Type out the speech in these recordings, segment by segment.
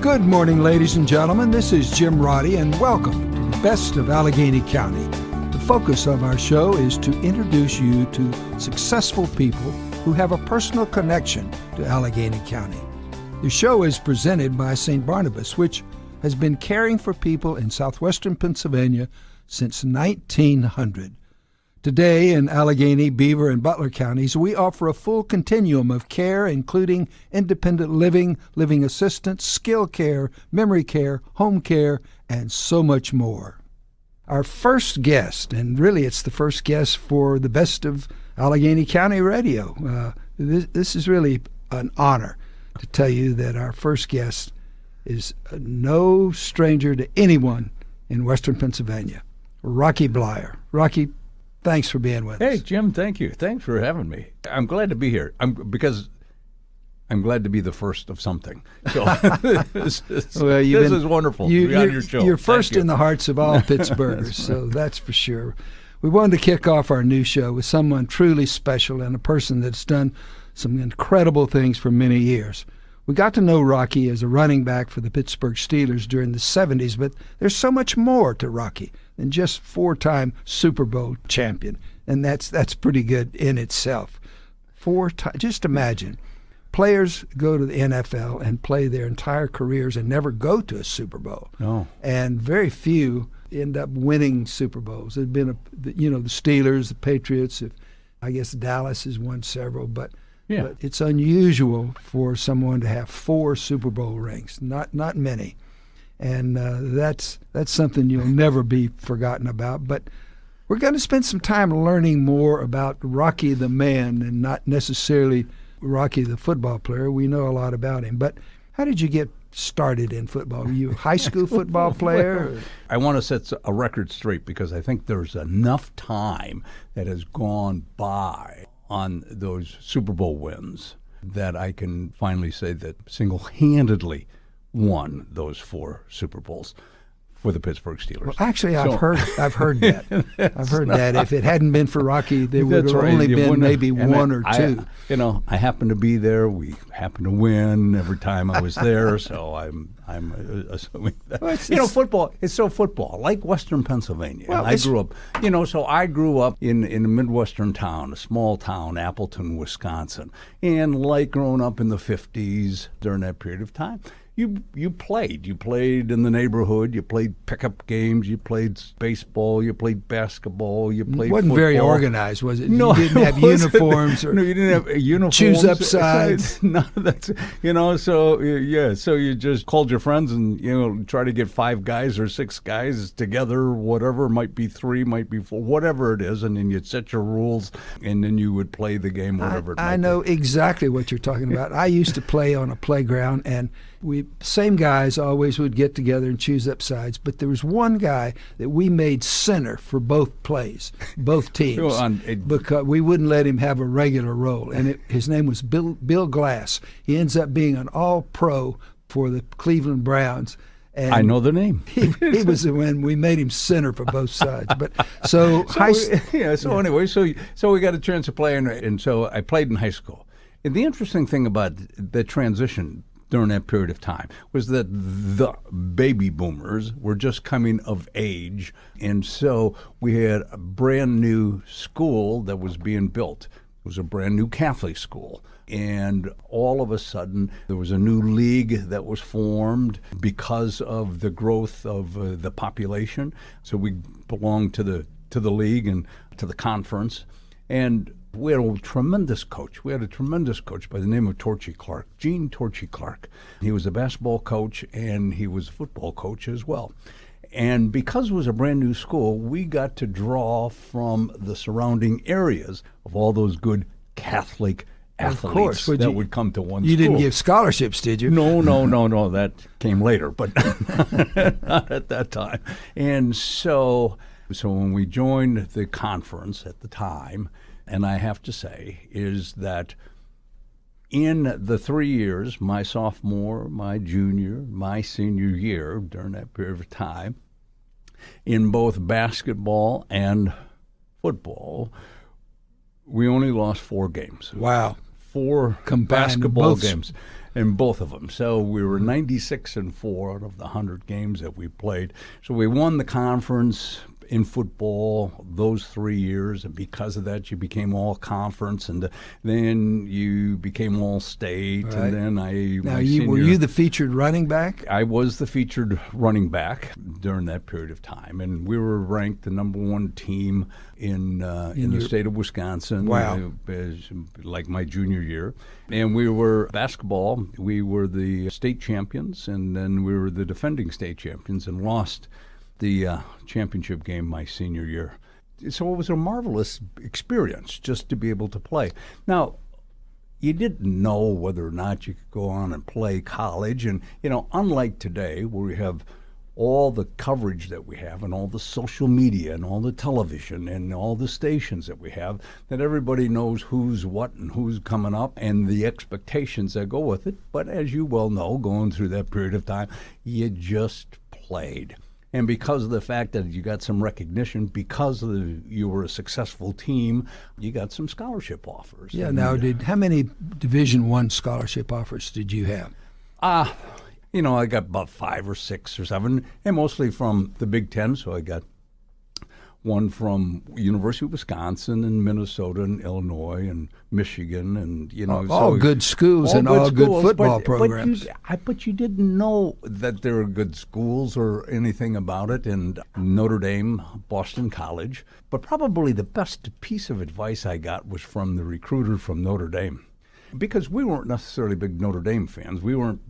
Good morning, ladies and gentlemen. This is Jim Roddey, and welcome to the Best of Allegheny County. The focus of our show is to introduce you to successful people who have a personal connection to Allegheny County. The show is presented by St. Barnabas, which has been caring for people in southwestern Pennsylvania since 1900. Today in Allegheny, Beaver, and Butler counties, we offer a full continuum of care, including independent living, living assistance, skill care, memory care, home care, and so much more. Our first guest, and really it's the first guest for the Best of Allegheny County Radio. This is really an honor to tell you that our first guest is no stranger to anyone in western Pennsylvania, Rocky Bleier. Rocky, thanks for being with us. Hey, Jim, thank you. Thanks for having me. I'm glad to be here because I'm glad to be the first of something. So this is wonderful to be on your show. You're first in the hearts of all Pittsburghers, so that's for sure. We wanted to kick off our new show with someone truly special and a person that's done some incredible things for many years. We got to know Rocky as a running back for the Pittsburgh Steelers during the 70s, but there's so much more to Rocky than just four-time Super Bowl champion, and that's pretty good in itself. Just imagine, players go to the NFL and play their entire careers and never go to a Super Bowl. No. And very few end up winning Super Bowls. There's been, the Steelers, the Patriots, I guess Dallas has won several, but it's unusual for someone to have 4 Super Bowl rings, not many. And that's something you'll never be forgotten about. But we're going to spend some time learning more about Rocky the man and not necessarily Rocky the football player. We know a lot about him. But how did you get started in football? Were you a high school football player? I want to set a record straight because I think there's enough time that has gone by on those Super Bowl wins that I can finally say that single-handedly won those 4 Super Bowls for the Pittsburgh Steelers. Well, actually, I've heard that. I've heard that. If it hadn't been for Rocky, there would have only been maybe one or two. I happened to be there. We happened to win every time I was there. So I'm assuming that. Well, football. It's so football, like Western Pennsylvania. Well, and I grew up. So I grew up in a Midwestern town, a small town, Appleton, Wisconsin, and like growing up in the 50s during that period of time. You played. You played in the neighborhood. You played pickup games. You played baseball. You played basketball. You played It wasn't football. very organized, was it? No, you didn't have uniforms. No, you didn't have uniforms. Choose up sides. No, so you just called your friends and, try to get 5 guys or 6 guys together, whatever, might be 3, might be 4, whatever it is, and then you'd set your rules, and then you would play the game, whatever it might be. I know exactly what you're talking about. I used to play on a playground, and same guys always would get together and choose up sides, but there was one guy that we made center for both plays, both teams, because we wouldn't let him have a regular role, and his name was Bill Glass. He ends up being an all-pro for the Cleveland Browns. And I know the name. He was the one we made him center for both sides. But anyway, so we got a chance to play, and so I played in high school. And the interesting thing about the transition during that period of time was that the baby boomers were just coming of age, and so we had a brand new school that was being built. It was a brand new Catholic school, and all of a sudden there was a new league that was formed because of the growth of the population. So we belonged to the league and to the conference, and we had a tremendous coach. We had a tremendous coach by the name of Gene Torchy Clark. He was a basketball coach, and he was a football coach as well. And because it was a brand new school, we got to draw from the surrounding areas of all those good Catholic athletes that would come to one school. You didn't give scholarships, did you? No. That came later, but not at that time. And so when we joined the conference at the time, and I have to say, is that in the 3 years, my sophomore, my junior, my senior year, during that period of time, in both basketball and football, we only lost 4 games. Wow. 4 Combined basketball both. games in both of them. So we were 96-4 out of the 100 games that we played. So we won the conference in football those 3 years, and because of that, you became all conference, and then you became all state, Right. and then Now, were you the featured running back? I was the featured running back during that period of time, and we were ranked the number 1 team in the state of Wisconsin. Wow. Like my junior year. And we were basketball. We were the state champions, and then we were the defending state champions and lost the championship game my senior year. So it was a marvelous experience just to be able to play. Now, you didn't know whether or not you could go on and play college. And, unlike today where we have all the coverage that we have and all the social media and all the television and all the stations that we have, that everybody knows who's what and who's coming up and the expectations that go with it. But as you well know, going through that period of time, you just played. And because of the fact that you got some recognition, because you were a successful team, you got some scholarship offers. Yeah. Now, how many Division I scholarship offers did you have? I got about 5 or 6 or 7, and mostly from the Big Ten. So I got one from University of Wisconsin and Minnesota and Illinois and Michigan, and all good schools and all good football programs. But you didn't know that there were good schools or anything about it. And Notre Dame, Boston College. But probably the best piece of advice I got was from the recruiter from Notre Dame, because we weren't necessarily big Notre Dame fans. We weren't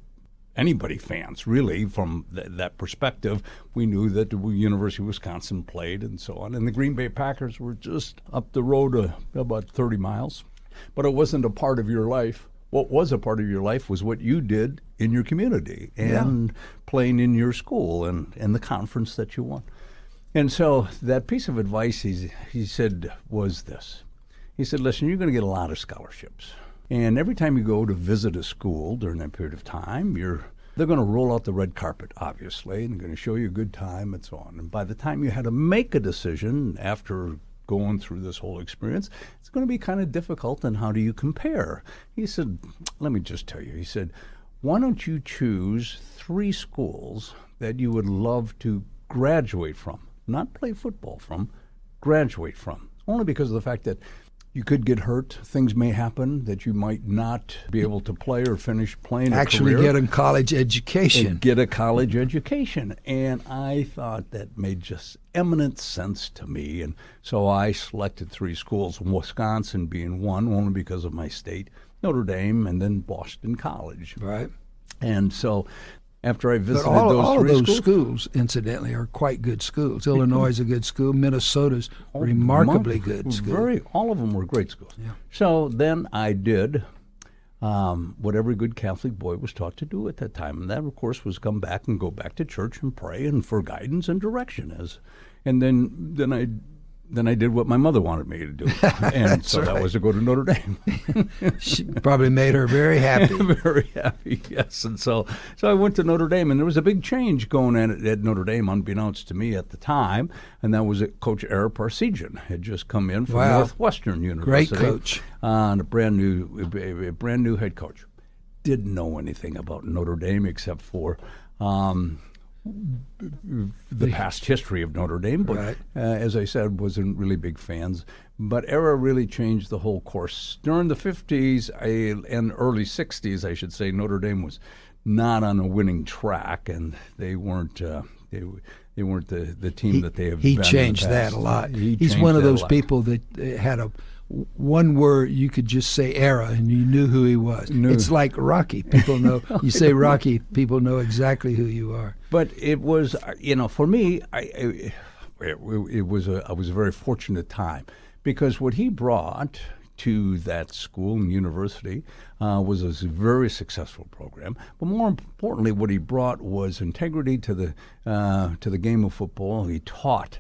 anybody fans, really, from that perspective. We knew that the University of Wisconsin played and so on. And the Green Bay Packers were just up the road about 30 miles. But it wasn't a part of your life. What was a part of your life was what you did in your community and playing in your school and the conference that you won. And so that piece of advice he said was this. He said, listen, you're going to get a lot of scholarships. And every time you go to visit a school during that period of time, they're going to roll out the red carpet, obviously, and they're going to show you a good time and so on. And by the time you had to make a decision after going through this whole experience, it's going to be kind of difficult. And how do you compare? He said, let me just tell you. He said, why don't you choose 3 schools that you would love to graduate from, not play football from, graduate from, only because of the fact that you could get hurt. Things may happen that you might not be able to play or finish playing Actually get a college education. And get a college education. And I thought that made just eminent sense to me. And so I selected 3 schools, Wisconsin being one, only because of my state, Notre Dame, and then Boston College. Right. And so after I visited all of those schools, schools, incidentally, are quite good schools. Illinois is a good school. Minnesota's remarkably good school. All of them were great schools. Yeah. So then I did what every good Catholic boy was taught to do at that time, and that, of course, was go back to church and pray and for guidance and direction. And then I did what my mother wanted me to do, and so that was to go to Notre Dame. She probably made her very happy. Very happy, yes. And so I went to Notre Dame, and there was a big change going on at Notre Dame, unbeknownst to me at the time, and that was that Coach Ara Parsegian had just come in from Northwestern University. Great coach. And a brand new head coach. Didn't know anything about Notre Dame except for the past history of Notre Dame, but as I said, wasn't really big fans. But Ara really changed the whole course. During the 50s and early 60s, I should say, Notre Dame was not on a winning track, and they weren't they weren't the team that they have been. He changed that a lot. He's one of those people that had one word you could just say Ara and you knew who he was. It's like Rocky. People know you say Rocky, people know exactly who you are. But it was, for me, it was a very fortunate time, because what he brought to that school and university was a very successful program. But more importantly, what he brought was integrity to the game of football. He taught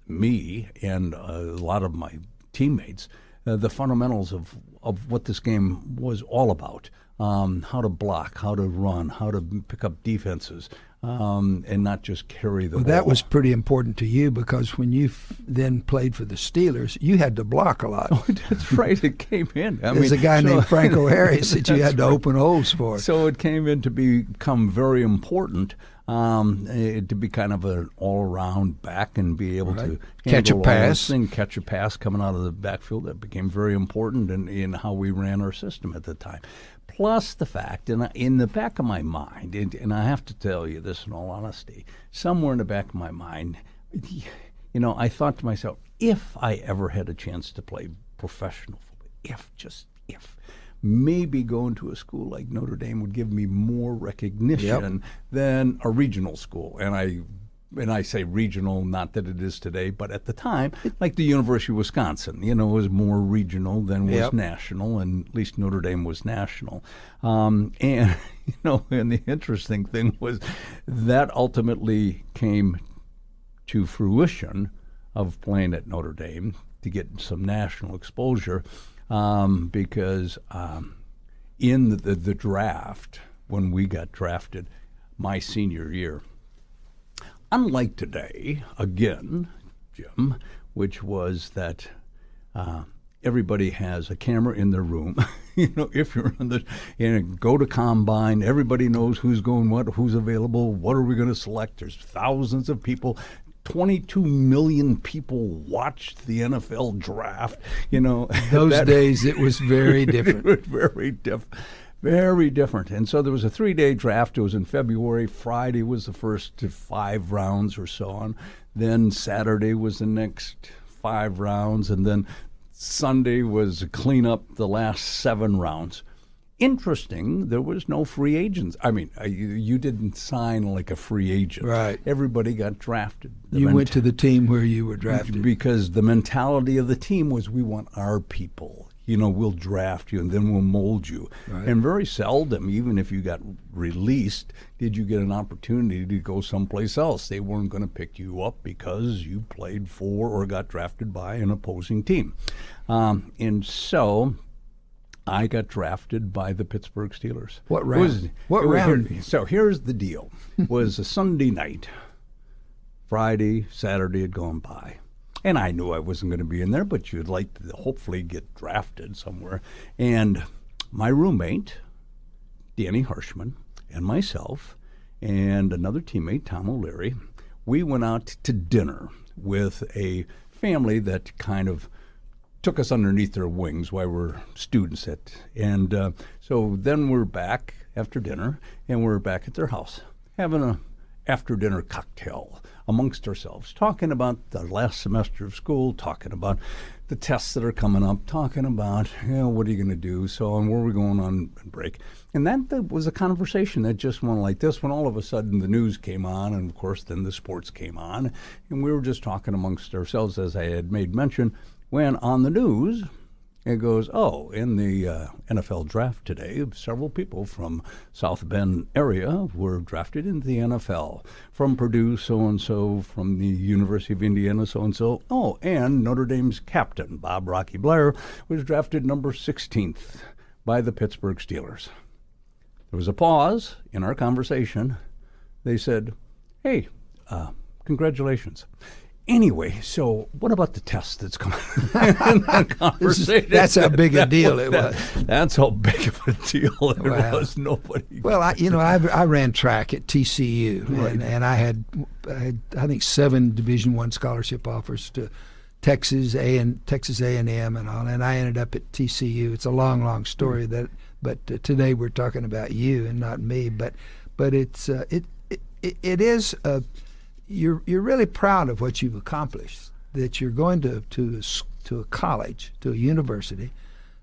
me and a lot of my teammates the fundamentals of what this game was all about. How to block, how to run, how to pick up defenses, and not just carry the ball. That was pretty important to you because when you then played for the Steelers, you had to block a lot. Oh, that's right. It came in. There's a guy named Franco Harris that you had to open holes for. So it came in to become very important. To be kind of an all-around back and be able to catch a pass coming out of the backfield. That became very important in how we ran our system at the time. Plus the fact, and in the back of my mind, and I have to tell you this in all honesty, somewhere in the back of my mind, I thought to myself, if I ever had a chance to play professional football, if, maybe going to a school like Notre Dame would give me more recognition than a regional school. And I say regional, not that it is today, but at the time, like the University of Wisconsin, was more regional than was national, and at least Notre Dame was national. And the interesting thing was that ultimately came to fruition of playing at Notre Dame to get some national exposure. Because in the draft, when we got drafted my senior year, unlike today, again, Jim, which was that everybody has a camera in their room. If you're go to combine, everybody knows who's going what, who's available, what are we going to select. There's thousands of people. 22 million people watched the NFL draft. Those days it was very different. It was very different. And so there was a 3-day draft. It was in February. Friday was the first 5 rounds or so on. Then Saturday was the next 5 rounds. And then Sunday was clean up the last 7 rounds. Interesting, there was no free agents. I mean, you didn't sign like a free agent. Right. Everybody got drafted. You went to the team where you were drafted. Because the mentality of the team was, we want our people. We'll draft you and then we'll mold you. Right. And very seldom, even if you got released, did you get an opportunity to go someplace else. They weren't going to pick you up because you played for or got drafted by an opposing team. And so I got drafted by the Pittsburgh Steelers. What round? What round? So here's the deal. It was a Sunday night. Friday, Saturday had gone by. And I knew I wasn't going to be in there, but you'd like to hopefully get drafted somewhere. And my roommate, Danny Harshman, and myself, and another teammate, Tom O'Leary, we went out to dinner with a family that kind of took us underneath their wings while we're students and so then we're back after dinner, and we're back at their house having a after dinner cocktail amongst ourselves, talking about the last semester of school, talking about the tests that are coming up, talking about what are you going to do, so on, where are we going on break. And that was a conversation that just went like this when all of a sudden the news came on, and of course then the sports came on, and we were just talking amongst ourselves, as I had made mention, when on the news it goes, in the NFL draft today, several people from South Bend area were drafted into the NFL. From Purdue, so-and-so, from the University of Indiana, so-and-so. And Notre Dame's captain, Bob Rocky Bleier, was drafted number 16th by the Pittsburgh Steelers. There was a pause in our conversation. They said, hey, congratulations. Anyway, so what about the test that's coming in that conversation? That's how big a deal it was. That's how big of a deal it was. Nobody. Well, I ran track at TCU, right. and I had I think 7 Division I scholarship offers to Texas A&M and all, and I ended up at TCU. It's a long story but today we're talking about you and not me. But it's it is. You're really proud of what you've accomplished, that you're going to a college, to a university,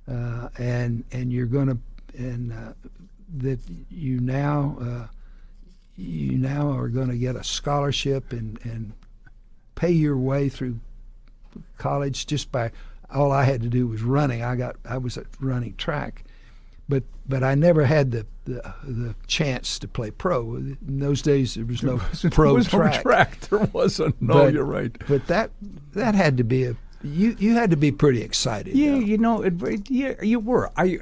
and you're going to, and that you now are going to get a scholarship and pay your way through college just by, all I had to do was running. I was running track, but I never had the chance to play pro. In those days, there was no pro track. There wasn't. No, you're right. But that had to be You had to be pretty excited. Yeah, though. yeah, you were. I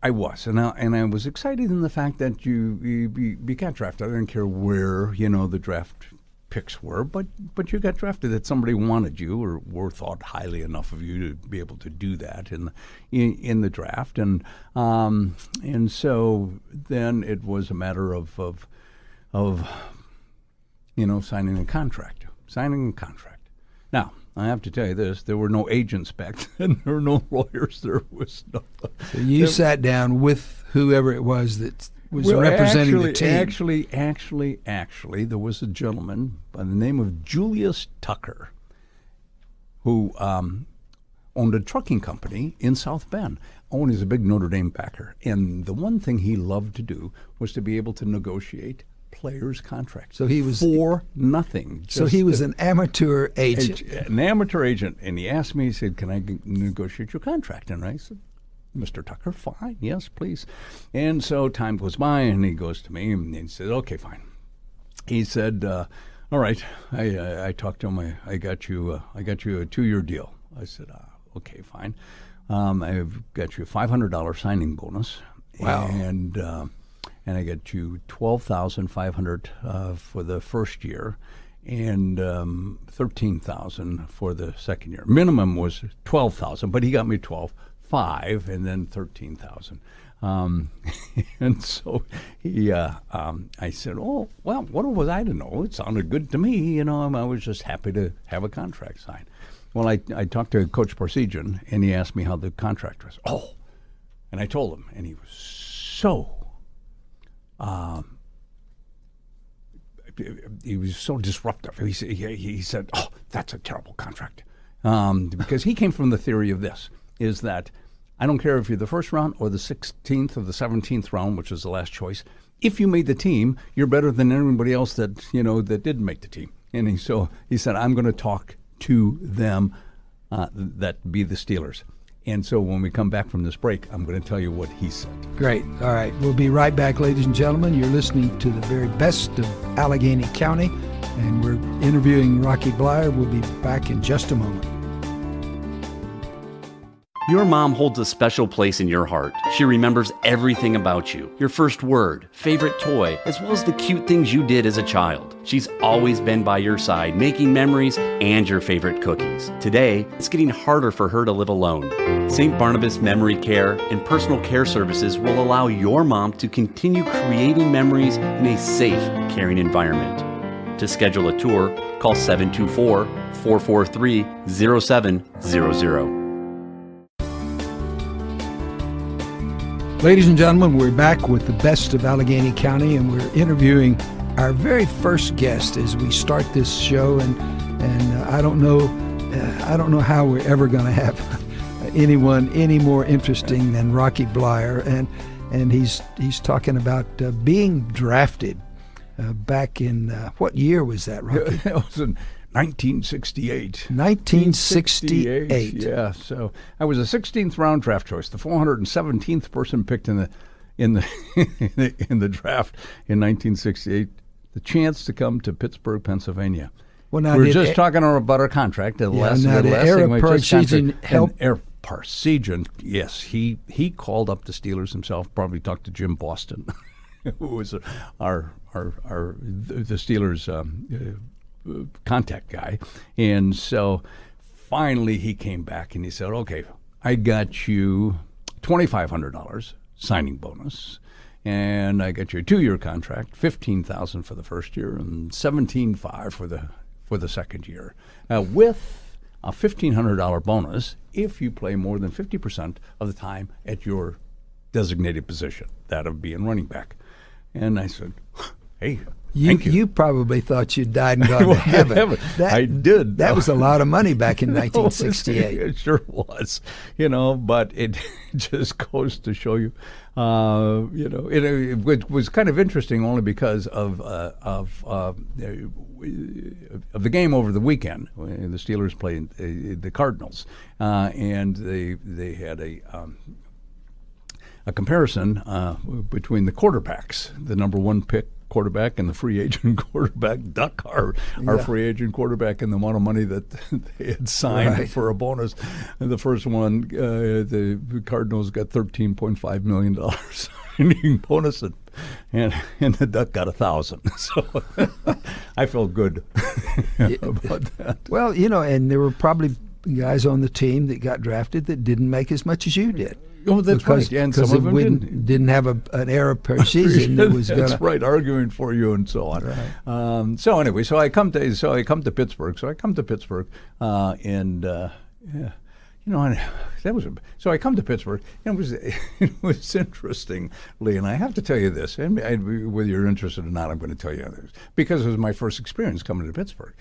was, and I was excited in the fact that you got drafted. I didn't care where the draft picks were, but you got drafted. That somebody wanted you or thought highly enough of you to be able to do that in the draft, and so then it was a matter of signing a contract. Now, I have to tell you this, there were no agents back then. There were no lawyers. There was no... So you sat down with whoever it was that was representing the team. Actually, there was a gentleman by the name of Julius Tucker who owned a trucking company in South Bend. Owen is a big Notre Dame backer. And the one thing he loved to do was to be able to negotiate players' contracts. So he was for nothing. So he was an amateur agent. An amateur agent, and he asked me. He said, "Can I negotiate your contract?" And I said, "Mr. Tucker, fine, yes, please." And so time goes by, and he goes to me and he said, "Okay, fine." He said, "All right." I talked to him. I got you a 2-year deal. I said, "Okay, fine. I've got you a $500 signing bonus." Wow. And I get you $12,500 for the first year, and $13,000 for the second year. Minimum was $12,000, but he got me $12,500 and then $13,000. And so I said, "Oh, well, what was I to know? It sounded good to me, I was just happy to have a contract signed." Well, I talked to Coach Parsegian, and he asked me how the contract was. Oh, and I told him, and he was so. He was so disruptive. He said, "Oh, that's a terrible contract," because he came from the theory of this: is that I don't care if you're the first round or the 16th or the 17th round, which is the last choice. If you made the team, you're better than everybody else that didn't make the team. And he said, "I'm going to talk to them that be the Steelers." And so when we come back from this break, I'm going to tell you what he said. Great. All right. We'll be right back, ladies and gentlemen. You're listening to the very best of Allegheny County, and we're interviewing Rocky Bleier. We'll be back in just a moment. Your mom holds a special place in your heart. She remembers everything about you, your first word, favorite toy, as well as the cute things you did as a child. She's always been by your side, making memories and your favorite cookies. Today, it's getting harder for her to live alone. St. Barnabas Memory Care and Personal Care Services will allow your mom to continue creating memories in a safe, caring environment. To schedule a tour, call 724-443-0700. Ladies and gentlemen, we're back with the best of Allegheny County, and we're interviewing our very first guest as we start this show. And I don't know how we're ever going to have anyone any more interesting than Rocky Bleier, and he's talking about being drafted back in what year was that, Rocky? That was in 1968. 1968. Yeah. So I was a 16th round draft choice, the 417th person picked in the draft in 1968. The chance to come to Pittsburgh, Pennsylvania. Well, now we're just talking about our contract. Eric Parsegian helped. Eric Parsegian, yes, he called up the Steelers himself. Probably talked to Jim Boston, who was the Steelers. Contact guy. And so finally he came back and he said, "Okay, I got you $2,500 signing bonus, and I got you a 2-year contract, $15,000 for the first year and $17,500 for the second year, with a $1,500 bonus if you play more than 50% of the time at your designated position, that of being running back." And I said, "Hey, thank you." You probably thought you'd died and gone to heaven. I did. That was a lot of money back in 1968. It sure was, but it just goes to show you, it was kind of interesting only because of the game over the weekend. The Steelers played the Cardinals, and they had a comparison between the quarterbacks, the number one pick quarterback and the free agent quarterback, Duck, our free agent quarterback, and the amount of money that they had signed for a bonus. And the first one, the Cardinals got $13.5 million signing bonus, and the Duck got $1,000. So I felt good about that. Well, and there were probably guys on the team that got drafted that didn't make as much as you did. Oh, that's right. Yeah, and some of them didn't have an era per season that was going to. That's right, arguing for you and so on. Right. So anyway, I come to Pittsburgh. So I come to Pittsburgh, and so I come to Pittsburgh, and it was interesting, Lee, and I have to tell you this, and whether you're interested or not, I'm going to tell you this, because it was my first experience coming to Pittsburgh.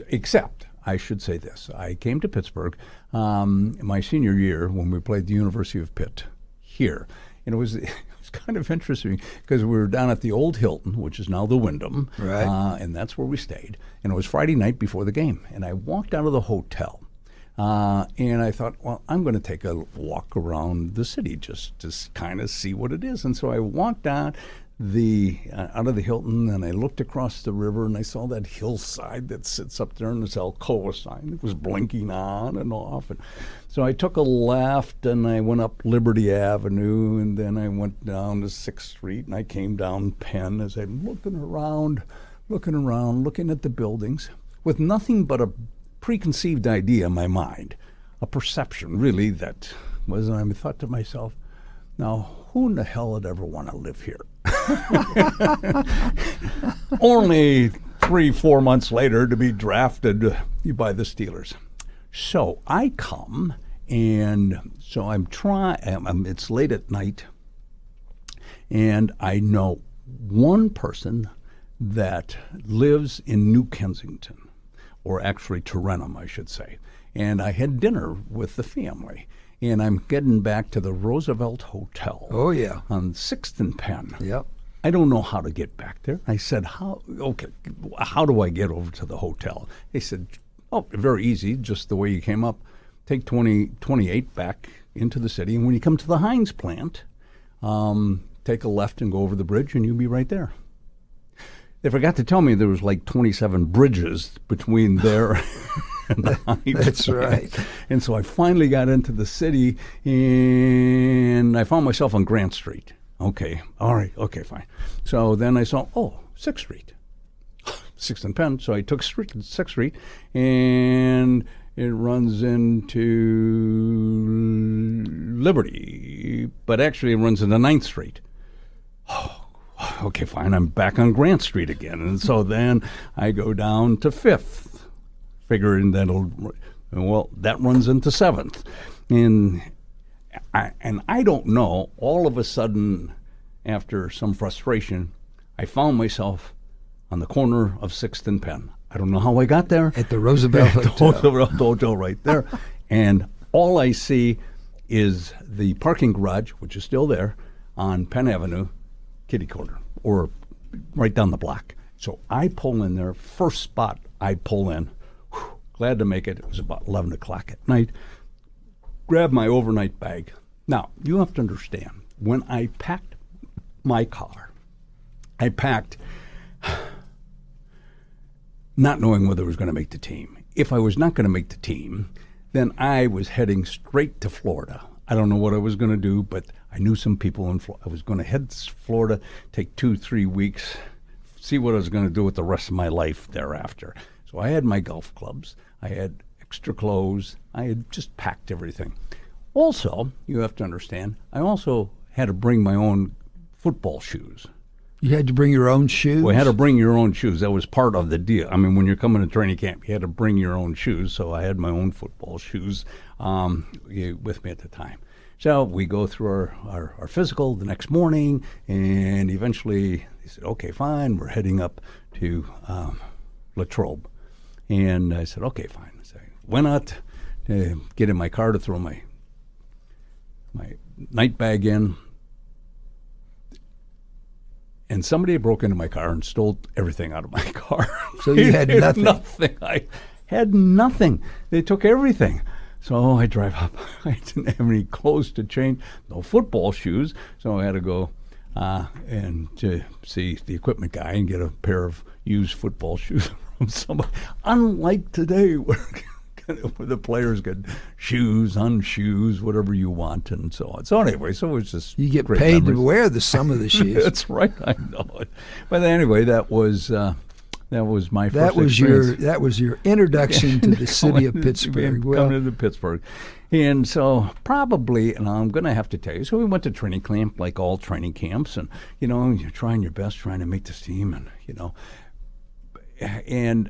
Except, I should say this, I came to Pittsburgh my senior year when we played the University of Pitt here, and it was kind of interesting because we were down at the old Hilton, which is now the Wyndham, right, and that's where we stayed, and it was Friday night before the game, and I walked out of the hotel. And I thought, well, I'm going to take a walk around the city just to kind of see what it is. And so I walked out of the Hilton, and I looked across the river, and I saw that hillside that sits up there, and this Alcoa sign that was blinking on and off. And so I took a left, and I went up Liberty Avenue, and then I went down to 6th Street, and I came down Penn as I'm looking around, looking at the buildings with nothing but a preconceived idea in my mind, a perception really that was, and I thought to myself, now who in the hell would ever want to live here? Only 3-4 months later to be drafted by the Steelers. So I come, and so I'm trying, it's late at night, and I know one person that lives in New Kensington, or actually Tarentum, I should say. And I had dinner with the family. And I'm getting back to the Roosevelt Hotel. Oh, yeah. On 6th and Penn. Yep. I don't know how to get back there. I said, how do I get over to the hotel? They said, oh, very easy, just the way you came up. Take 28 back into the city. And when you come to the Heinz plant, take a left and go over the bridge, and you'll be right there. They forgot to tell me there was like 27 bridges between there and the Heinz. That's right. And so I finally got into the city, and I found myself on Grant Street. Okay, all right, okay, fine. So then I saw, 6th Street. 6th and Penn. So I took 6th Street, and it runs into Liberty, but actually it runs into 9th Street. Okay, fine, I'm back on Grant Street again. And so then I go down to 5th, figuring that runs into 7th. And I don't know, all of a sudden, after some frustration, I found myself on the corner of 6th and Penn. I don't know how I got there. At the Roosevelt Hotel. The Roosevelt Hotel right there. And all I see is the parking garage, which is still there, on Penn Avenue, kitty corner, or right down the block. So I pull in there, first spot I pull in, glad to make it. It was about 11 o'clock at night. Grab my overnight bag. Now, you have to understand, when I packed my car, I packed not knowing whether I was going to make the team. If I was not going to make the team, then I was heading straight to Florida. I don't know what I was going to do, but I knew some people in Florida. I was going to head to Florida, take 2-3 weeks, see what I was going to do with the rest of my life thereafter. So I had my golf clubs. I had extra clothes. I had just packed everything. Also, you have to understand, I also had to bring my own football shoes. You had to bring your own shoes? Well, I had to bring your own shoes. That was part of the deal. I mean, when you're coming to training camp, you had to bring your own shoes. So I had my own football shoes with me at the time. So we go through our physical the next morning, and eventually they said, okay, fine, we're heading up to Latrobe. And I said, okay, fine. So I went out to get in my car to throw my night bag in, and somebody broke into my car and stole everything out of my car. So you had nothing? I had nothing. They took everything. So I drive up. I didn't have any clothes to change, no football shoes, so I had to go and to see the equipment guy and get a pair of used football shoes from somebody. Unlike today, where the players get shoes, unshoes, whatever you want, and so on. So anyway, so it was just You get great paid memories. to wear some of the shoes. That's right, I know it. But anyway, that was my first experience. That was your introduction to the city of Pittsburgh. Coming to Pittsburgh. And so probably, and I'm going to have to tell you, so we went to training camp like all training camps, and, you're trying your best, trying to make this team, and,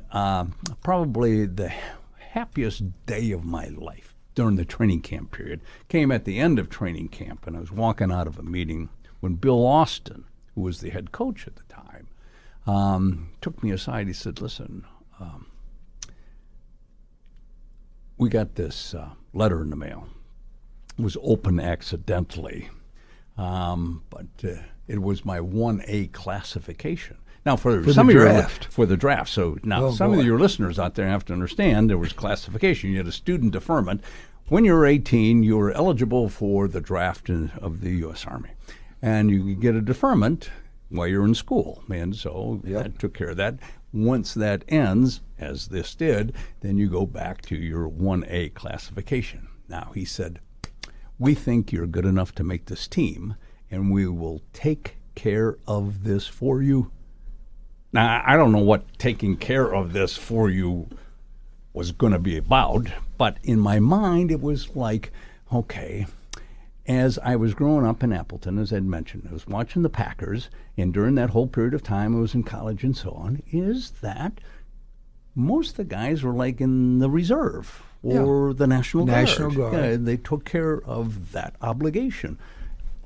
probably the happiest day of my life during the training camp period came at the end of training camp, and I was walking out of a meeting when Bill Austin, who was the head coach at the time, took me aside. He said, listen, we got this letter in the mail. It was open accidentally, but it was my 1A classification. Now, for some the of draft. for the draft. So now some of your listeners out there have to understand there was classification. You had a student deferment. When you were 18, you were eligible for the draft of the U.S. Army. And you could get a deferment while you're in school. And so that took care of that. Once that ends, as this did, then you go back to your 1A classification. Now, he said, we think you're good enough to make this team, and we will take care of this for you. Now, I don't know what taking care of this for you was going to be about, but in my mind, it was like, okay, as I was growing up in Appleton, as I'd mentioned, I was watching the Packers, and during that whole period of time I was in college and so on, is that most of the guys were like in the reserve or the National Guard. Yeah, they took care of that obligation.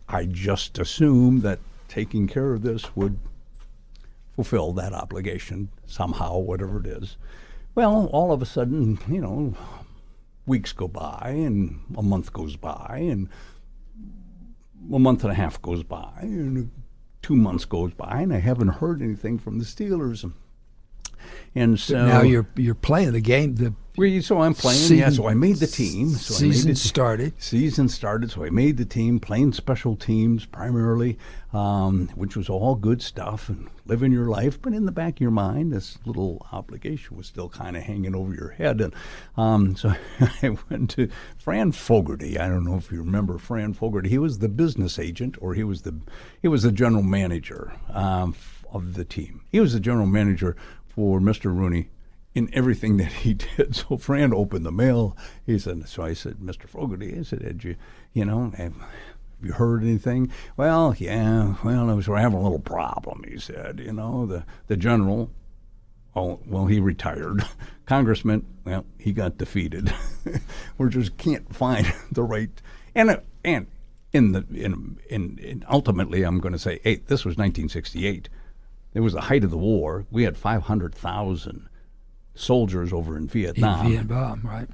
I just assumed that taking care of this would fulfill that obligation somehow, whatever it is. Well, all of a sudden, weeks go by, and a month goes by, and a month and a half goes by, and 2 months goes by, and I haven't heard anything from the Steelers. And so now you're playing the game. So I'm playing. So I made the team. Season started. So I made the team, playing special teams primarily, which was all good stuff and living your life. But in the back of your mind, this little obligation was still kind of hanging over your head. And so I went to Fran Fogarty. I don't know if you remember Fran Fogarty. He was the business agent, or he was the general manager of the team. He was the general manager for Mr. Rooney in everything that he did. So Fran opened the mail. He said, so I said, Mr. Fogarty, I said, have you heard anything? Well, yeah, we're having a little problem, he said. The general, he retired. Congressman, he got defeated. We just can't find the right, and ultimately I'm going to say, hey, this was 1968. It was the height of the war. We had 500,000 soldiers over in Vietnam. Right.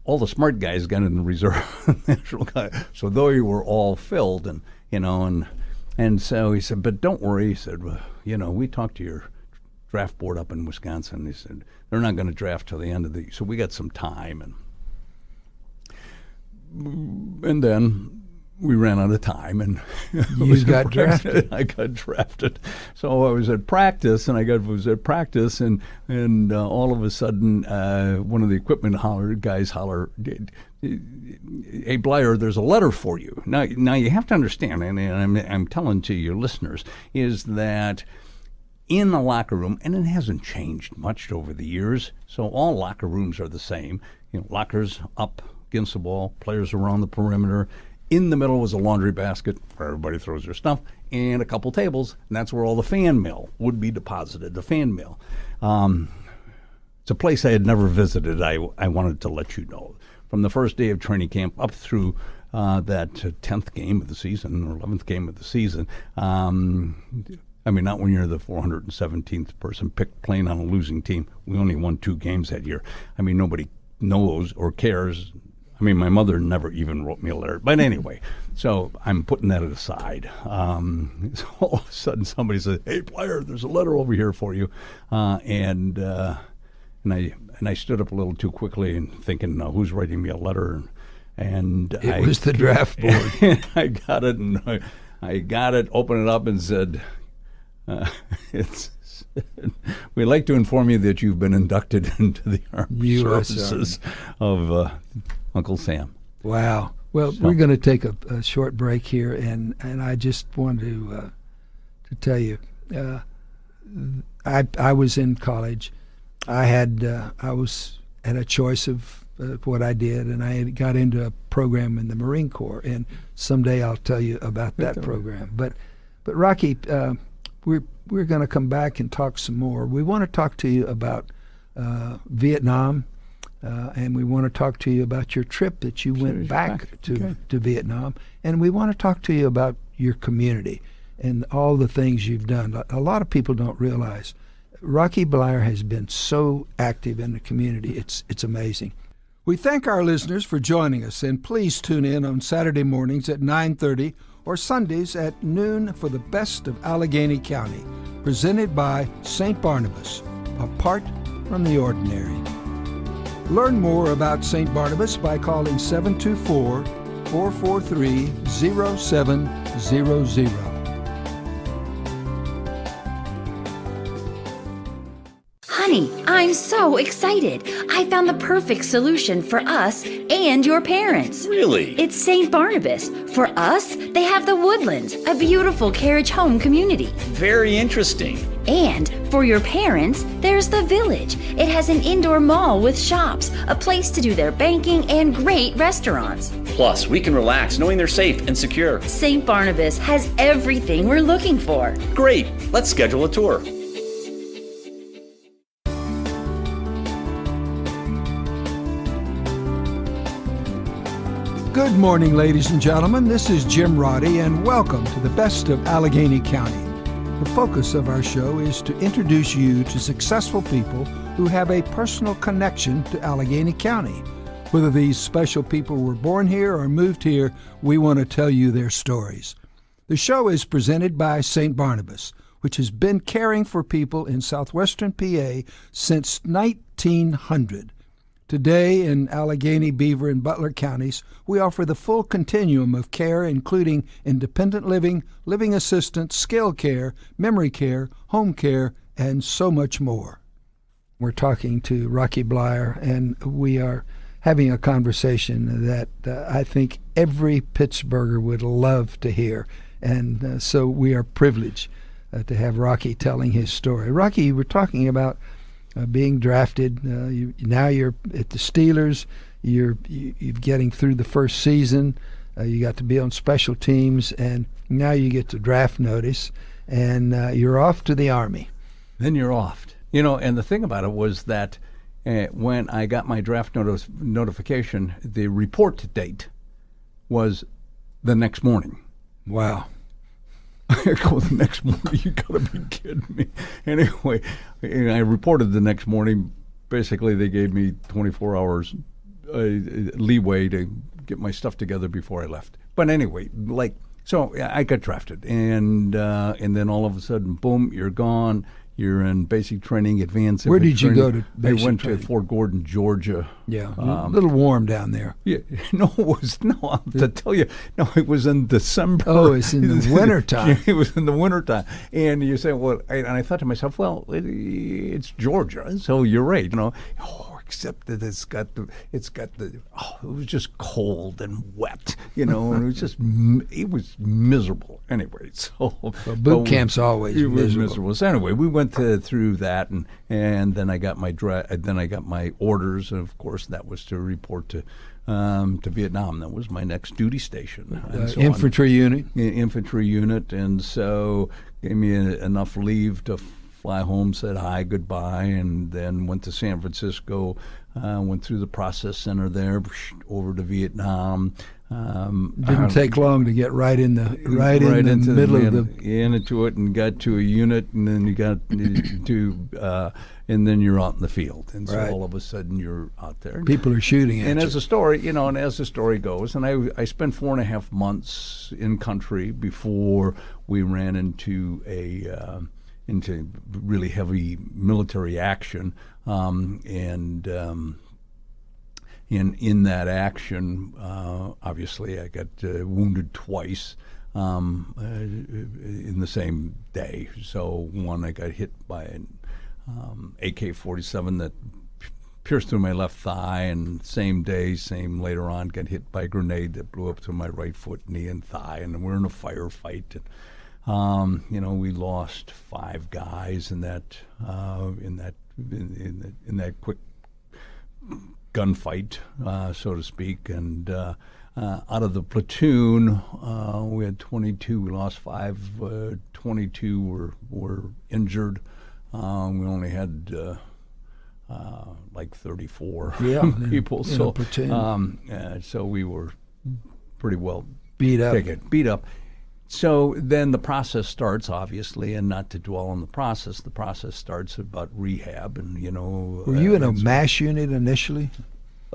All the smart guys got in the reserve national guy. So they were all filled, and so he said, but don't worry. He said, we talked to your draft board up in Wisconsin. He said they're not going to draft till the end of the. So we got some time, and then we ran out of time, and you got drafted. I got drafted. So I was at practice, and and all of a sudden, one of the equipment guys hollered, "Hey, Bleier, there's a letter for you." Now you have to understand, and I'm telling to your listeners, is that in the locker room, and it hasn't changed much over the years. So all locker rooms are the same. Lockers up against the wall, players around the perimeter. In the middle was a laundry basket where everybody throws their stuff, and a couple tables, and that's where all the fan mail would be deposited, the fan mail. It's a place I had never visited. I wanted to let you know. From the first day of training camp up through that 10th game of the season or 11th game of the season, not when you're the 417th person picked playing on a losing team. We only won 2 games that year. Nobody knows or cares. My mother never even wrote me a letter. But anyway, so I'm putting that aside. So all of a sudden somebody says, "Hey, Bleier, there's a letter over here for you." And I stood up a little too quickly and thinking, who's writing me a letter? And it was the draft board. I got it, and I got it, opened it up, and said, we'd like to inform you that you've been inducted into the Armed U.S. Services of Uncle Sam. Wow. Well, we're going to take a short break here, and I just wanted to tell you, I was in college. I was at a choice of what I did, and I got into a program in the Marine Corps, and someday I'll tell you about that program. But Rocky, we're going to come back and talk some more. We want to talk to you about Vietnam, and we want to talk to you about your trip that you went back to Vietnam, and we want to talk to you about your community and all the things you've done. A lot of people don't realize Rocky Bleier has been so active in the community. It's amazing. We thank our listeners for joining us, and please tune in on Saturday mornings at 9:30 or Sundays at noon for the best of Allegheny County, presented by St. Barnabas, apart from the ordinary. Learn more about St. Barnabas by calling 724-443-0700. Honey, I'm so excited. I found the perfect solution for us and your parents. Really? It's St. Barnabas. For us, they have the Woodlands, a beautiful carriage home community. Very interesting. And for your parents, there's the Village. It has an indoor mall with shops, a place to do their banking, and great restaurants. Plus, we can relax knowing they're safe and secure. St. Barnabas has everything we're looking for. Great. Let's schedule a tour. Good morning, ladies and gentlemen. This is Jim Roddey, and welcome to the best of Allegheny County. The focus of our show is to introduce you to successful people who have a personal connection to Allegheny County. Whether these special people were born here or moved here, we want to tell you their stories. The show is presented by St. Barnabas, which has been caring for people in southwestern PA since 1900. Today, in Allegheny, Beaver, and Butler counties, we offer the full continuum of care, including independent living, living assistance, skilled care, memory care, home care, and so much more. We're talking to Rocky Bleier, and we are having a conversation that I think every Pittsburgher would love to hear. And so we are privileged to have Rocky telling his story. Rocky, we're talking about being drafted. Now you're at the Steelers. You're getting through the first season. You got to be on special teams, and now you get the draft notice, and you're off to the Army. Then you're off. And the thing about it was that when I got my draft notification, the report date was the next morning. Wow. I go the next morning, you gotta be kidding me. Anyway, I reported the next morning. Basically, they gave me 24 hours leeway to get my stuff together before I left. But anyway, so I got drafted, and then all of a sudden, boom, you're gone. You're in basic training, advanced. Where did you go to basic I went training? to Fort Gordon, Georgia. Yeah, a little warm down there. Yeah, to tell you, it was in December. Oh, it's in the wintertime. It was in the wintertime. And you say, well, and I thought to myself, well, it's Georgia, so you're right, except that it was just cold and wet, and it was miserable. Anyway, boot camp's always miserable. So anyway, we went through that, and then I got my orders, and of course that was to report to Vietnam. That was my next duty station. Infantry unit. Infantry unit, and so gave me enough leave to fly home, said hi, goodbye, and then went to San Francisco, went through the process center there, over to Vietnam. Didn't take long to get right in the middle of the into it, and got to a unit, and then you got to and then you're out in the field, and so all of a sudden you're out there. People are shooting at you. And as the story, as the story goes, and I spent 4.5 months in country before we ran into into really heavy military action, and in that action, obviously I got wounded twice, in the same day. So one, I got hit by an AK-47 that pierced through my left thigh, and same day, later on, got hit by a grenade that blew up through my right foot, knee, and thigh, and we're in a firefight. And, we lost 5 guys in that quick gunfight, so to speak, and out of the platoon, we had 22. We lost 5. 22 were injured. We only had like 34 people. So so we were pretty well beat up. So then the process starts, obviously, and not to dwell on the process starts about rehab, and Were you in a MASH unit initially?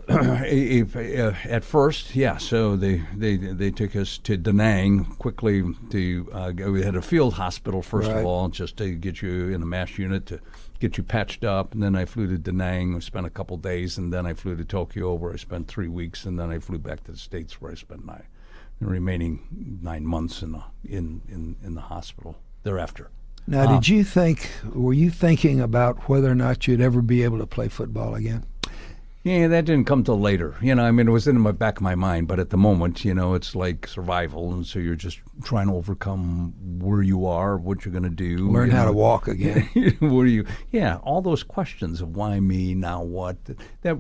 At first, yeah. So they took us to Da Nang quickly to we had a field hospital first of all, just to get you in a MASH unit to get you patched up, and then I flew to Da Nang. I spent a couple days, and then I flew to Tokyo, where I spent 3 weeks, and then I flew back to the States, where I spent the remaining 9 months in the hospital thereafter. Now, were you thinking about whether or not you'd ever be able to play football again? Yeah, that didn't come till later. It was in the back of my mind, but at the moment, it's like survival, and so you're just trying to overcome where you are, what you're going to do. Learn how to walk again. Where you? Yeah, all those questions of why me, now what, that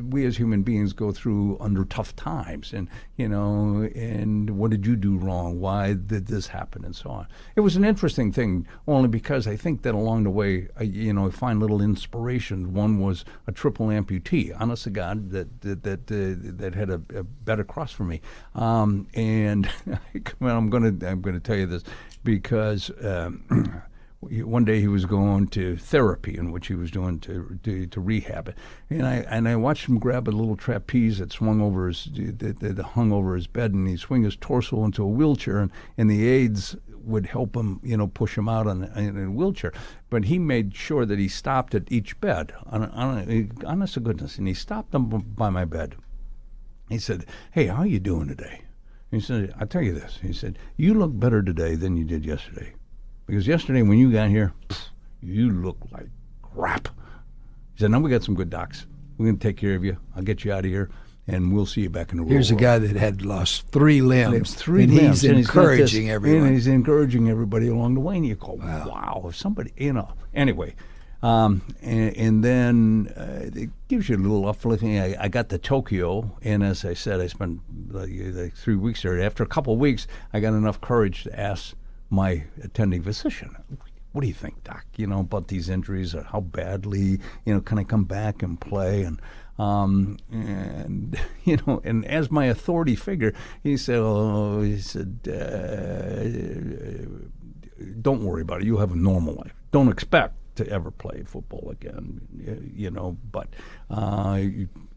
we as human beings go through under tough times, and and what did you do wrong? Why did this happen, and so on. It was an interesting thing, only because I think that along the way, I find little inspiration. One was a triple amputee. Honest to God, that had a bed across from me, and I'm going to tell you this because one day he was going to therapy, in which he was doing to rehab it, and I watched him grab a little trapeze that swung over that hung over his bed, and he swing his torso into a wheelchair, and the aides would help him, push him out in a wheelchair. But he made sure that he stopped at each bed, honest to goodness, and he stopped them by my bed. He said, "Hey, how are you doing today?" He said, "I'll tell you this." He said, "You look better today than you did yesterday. Because yesterday when you got here, you look like crap." He said, "Now we got some good docs. We're going to take care of you. I'll get you out of here, and we'll see you back in the real world." Here's a guy that had lost 3 limbs. He's encouraging everyone. And he's encouraging everybody along the way, and you go, wow, if somebody, Anyway, and then it gives you a little uplifting. I got to Tokyo, and as I said, I spent like 3 weeks there. After a couple of weeks, I got enough courage to ask my attending physician, "What do you think, Doc, about these injuries, or how badly, can I come back and play?" And as my authority figure, he said, "Don't worry about it. You'll have a normal life. Don't expect to ever play football again, but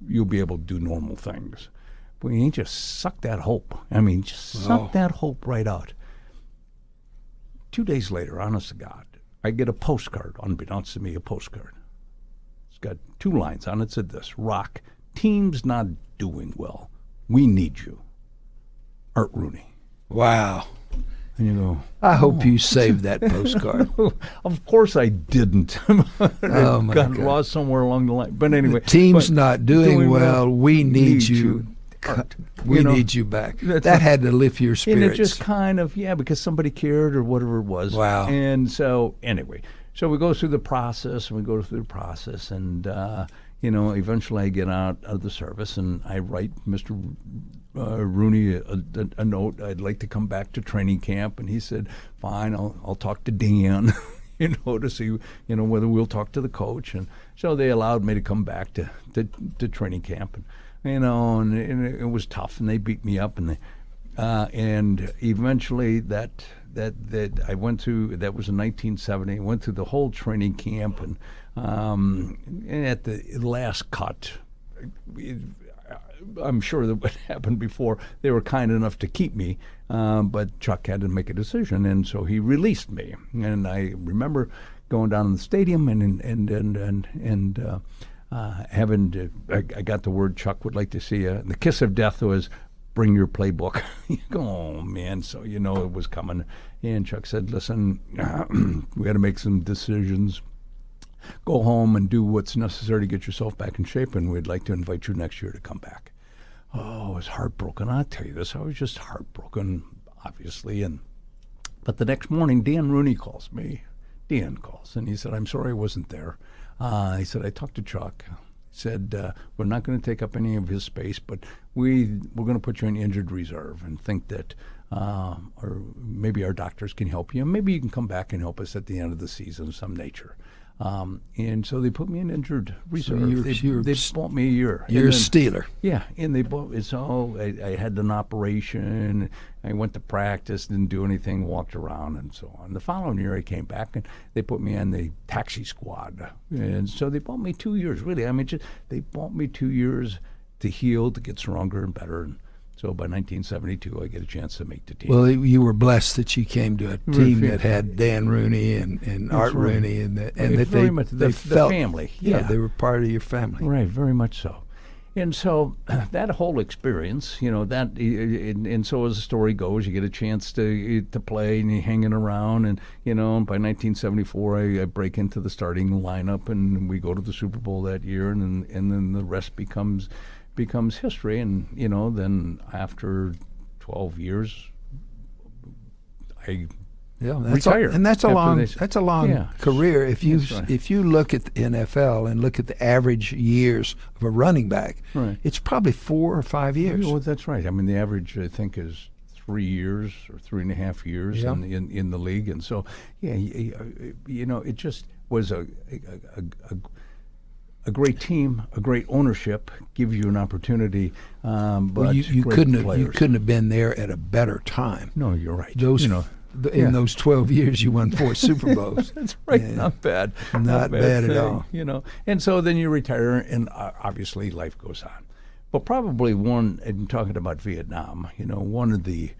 you'll be able to do normal things." But he just sucked that hope. Sucked that hope right out. 2 days later, honest to God, I get a postcard, unbeknownst to me, a postcard. It's got 2 lines on it. It said this: "Rock, team's not doing well. We need you. Art Rooney." Wow. And you go, I hope you saved that postcard. Of course I didn't. Oh my got God. lost somewhere along the line. But anyway. The team's not doing well. We need you. Art. We need you back. That had to lift your spirits. And it just kind of, because somebody cared or whatever it was. Wow. And so, anyway, we go through the process, and eventually I get out of the service, and I write Mr. Rooney a note. I'd like to come back to training camp, and he said, "Fine, I'll talk to Dan." To see, whether we'll talk to the coach. And so they allowed me to come back to training camp. And, and it was tough, and they beat me up. And eventually that I went through, that was in 1970, I went through the whole training camp. And at the last cut, I'm sure that what happened before, they were kind enough to keep me, but Chuck had to make a decision, and so he released me. And I remember going down in the stadium I got the word, "Chuck would like to see you." And the kiss of death was, bring your playbook. You go, oh, man, so you know it was coming. And Chuck said, listen, we got to make some decisions. Go home and do what's necessary to get yourself back in shape, and we'd like to invite you next year to come back. Oh, I was heartbroken. I'll tell you this. I was just heartbroken, obviously. But the next morning, Dan Rooney calls me. Dan calls, and he said, I'm sorry I wasn't there. He said, I talked to Chuck. He said, we're not going to take up any of his space, but we're going to put you in injured reserve and think that or maybe our doctors can help you. Maybe you can come back and help us at the end of the season of some nature. And so they put me in injured reserve. So they bought me a year. You're a Steeler. Yeah, and they bought me. So I had an operation. I went to practice, didn't do anything, walked around, and so on. The following year I came back, and they put me on the taxi squad. And so they bought me 2 years, really. I mean, they bought me 2 years to heal, to get stronger and better. And so by 1972, I get a chance to make the team. Well, you were blessed that you came to a team that had Dan Rooney and Art right. Rooney, and that very much they the felt family. Yeah, they were part of your family. Right, very much so. And so that whole experience, you know, and so as the story goes, you get a chance to play and you're hanging around, and you know, by 1974 I break into the starting lineup and we go to the Super Bowl that year, and then the rest becomes history. And you know, then after 12 years, I retire. And that's a long career. If you right. if you look at the NFL and look at the average years of a running back, right. it's probably 4 or 5 years. Well, that's right. I mean, the average I think is 3 years or 3.5 years in the league, and so you know, it just was a great team, a great ownership, give you an opportunity. But you couldn't have been there at a better time. No, you're right. In those 12 years, you won 4 Super Bowls. That's right. Yeah. Not bad. Not bad at thing, all. You know, and so then you retire, and obviously life goes on. But probably in talking about Vietnam, you know, one of the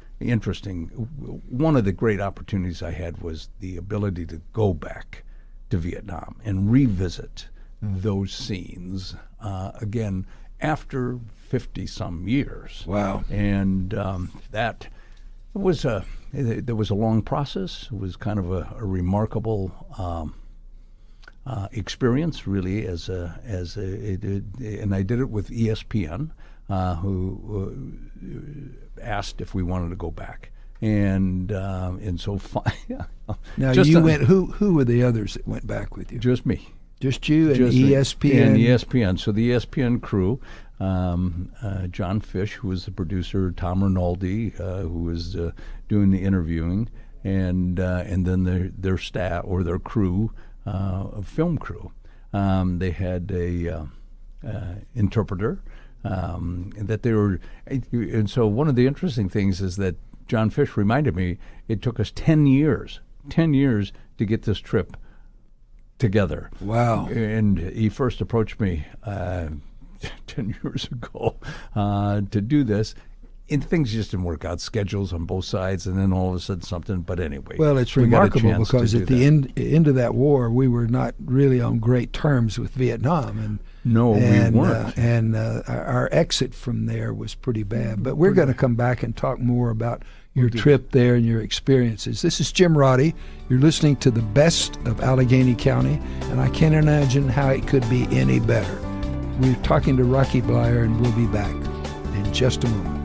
great opportunities I had was the ability to go back to Vietnam and revisit those scenes again after 50-some years. Wow. And that was there was a long process. It was kind of a remarkable experience, really, and I did it with ESPN, who asked if we wanted to go back, and so now you went. Who were the others that went back with you? Just me. Just you and Just ESPN? And ESPN. So the ESPN crew, John Fish, who was the producer, Tom Rinaldi, who was doing the interviewing, and then their staff or their crew, film crew. They had a interpreter, that they were, and so one of the interesting things is that John Fish reminded me it took us 10 years to get this trip together. Wow. And he first approached me 10 years ago to do this. And things just didn't work out, schedules on both sides, and then all of a sudden something. But anyway. Well, it's remarkable because at the end of that war, we were not really on great terms with Vietnam. We weren't. And our exit from there was pretty bad. But we're going to come back and talk more about your trip there and your experiences. This is Jim Roddey. You're listening to the best of Allegheny County, and I can't imagine how it could be any better. We're talking to Rocky Bleier, and we'll be back in just a moment.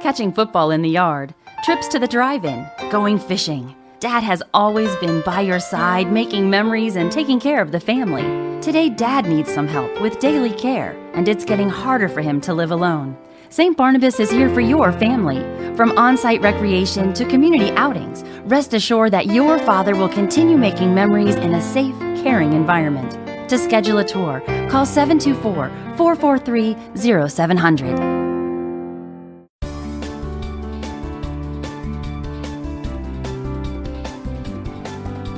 Catching football in the yard, trips to the drive-in, going fishing. Dad has always been by your side, making memories and taking care of the family. Today, Dad needs some help with daily care, and it's getting harder for him to live alone. St. Barnabas is here for your family. From on-site recreation to community outings, rest assured that your father will continue making memories in a safe, caring environment. To schedule a tour, call 724-443-0700.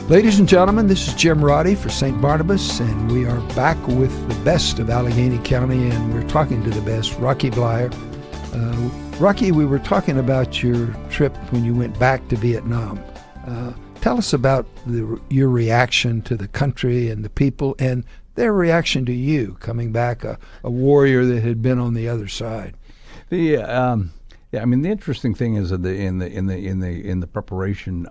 Ladies and gentlemen, this is Jim Roddey for St. Barnabas, and we are back with the best of Allegheny County, and we're talking to the best, Rocky Bleier. Rocky, we were talking about your trip when you went back to Vietnam. Tell us about your reaction to the country and the people and their reaction to you coming back, a warrior that had been on the other side? The I mean, the interesting thing is that in the preparation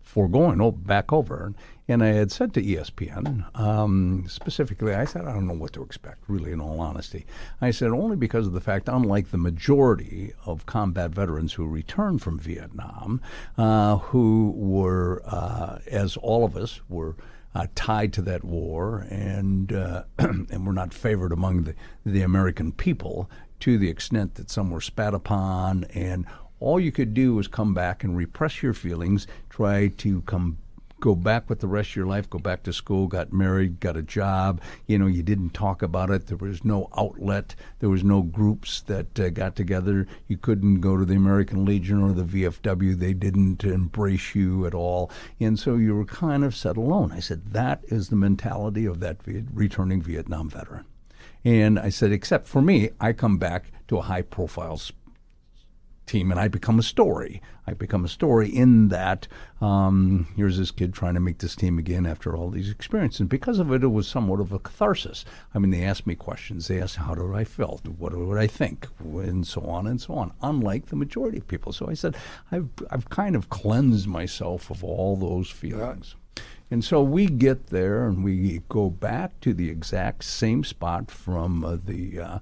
for going back over, and I had said to ESPN specifically, I said, I don't know what to expect, really, in all honesty. I said, only because of the fact, unlike the majority of combat veterans who returned from Vietnam, who were, as all of us, were tied to that war and were not favored among the American people, to the extent that some were spat upon, and all you could do was come back and repress your feelings, try to go back with the rest of your life, go back to school, got married, got a job. You didn't talk about it. There was no outlet. There was no groups that got together. You couldn't go to the American Legion or the VFW. They didn't embrace you at all. And so you were kind of set alone. I said, that is the mentality of that returning Vietnam veteran. And I said, except for me, I come back to a high-profile team, and I become a story. I become a story in that here's this kid trying to make this team again after all these experiences. And because of it, it was somewhat of a catharsis. I mean, they asked me questions. They asked how did I feel, what would I think, and so on and so on, unlike the majority of people. So I said, I've kind of cleansed myself of all those feelings. And so we get there and we go back to the exact same spot from the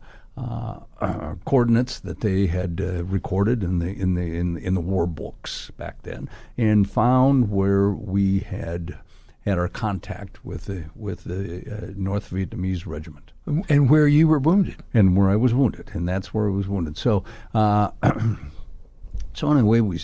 coordinates that they had recorded in the war books back then, and found where we had our contact with the North Vietnamese regiment, and where you were wounded, and where I was wounded, and that's where I was wounded. So. So anyway, we